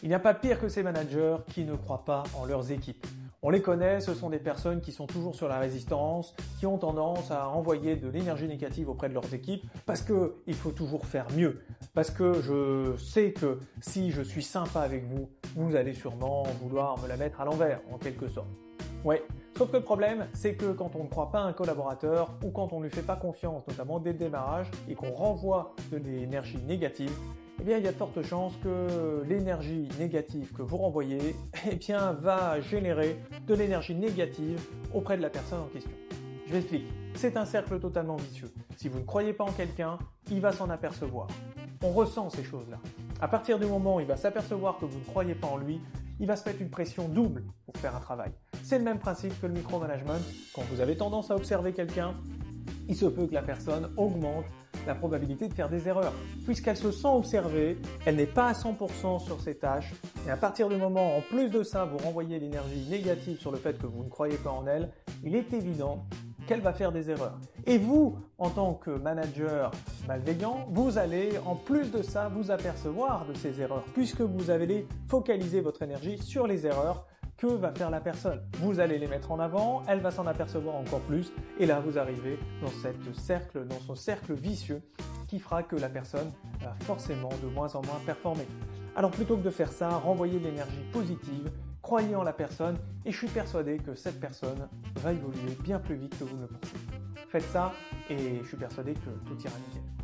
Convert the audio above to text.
Il n'y a pas pire que ces managers qui ne croient pas en leurs équipes. On les connaît, ce sont des personnes qui sont toujours sur la résistance, qui ont tendance à envoyer de l'énergie négative auprès de leurs équipes parce qu'il faut toujours faire mieux. Parce que je sais que si je suis sympa avec vous, vous allez sûrement vouloir me la mettre à l'envers, en quelque sorte. Ouais, sauf que le problème, c'est que quand on ne croit pas à un collaborateur ou quand on ne lui fait pas confiance, notamment dès le démarrage, et qu'on renvoie de l'énergie négative, eh bien, il y a de fortes chances que l'énergie négative que vous renvoyez, eh bien, va générer de l'énergie négative auprès de la personne en question. Je m'explique. C'est un cercle totalement vicieux. Si vous ne croyez pas en quelqu'un, il va s'en apercevoir. On ressent ces choses-là. À partir du moment où il va s'apercevoir que vous ne croyez pas en lui, il va se mettre une pression double pour faire un travail. C'est le même principe que le micromanagement. Quand vous avez tendance à observer quelqu'un, il se peut que la personne augmente la probabilité de faire des erreurs. Puisqu'elle se sent observée, elle n'est pas à 100% sur ses tâches, et à partir du moment, en plus de ça, vous renvoyez l'énergie négative sur le fait que vous ne croyez pas en elle, il est évident qu'elle va faire des erreurs. Et vous, en tant que manager malveillant, vous allez, en plus de ça, vous apercevoir de ces erreurs, puisque vous allez focaliser votre énergie sur les erreurs que va faire la personne. Vous allez les mettre en avant, elle va s'en apercevoir encore plus, et là vous arrivez dans son cercle vicieux qui fera que la personne va forcément de moins en moins performer. Alors plutôt que de faire ça, renvoyez de l'énergie positive, croyez en la personne, et je suis persuadé que cette personne va évoluer bien plus vite que vous ne le pensez. Faites ça, et je suis persuadé que tout ira nickel.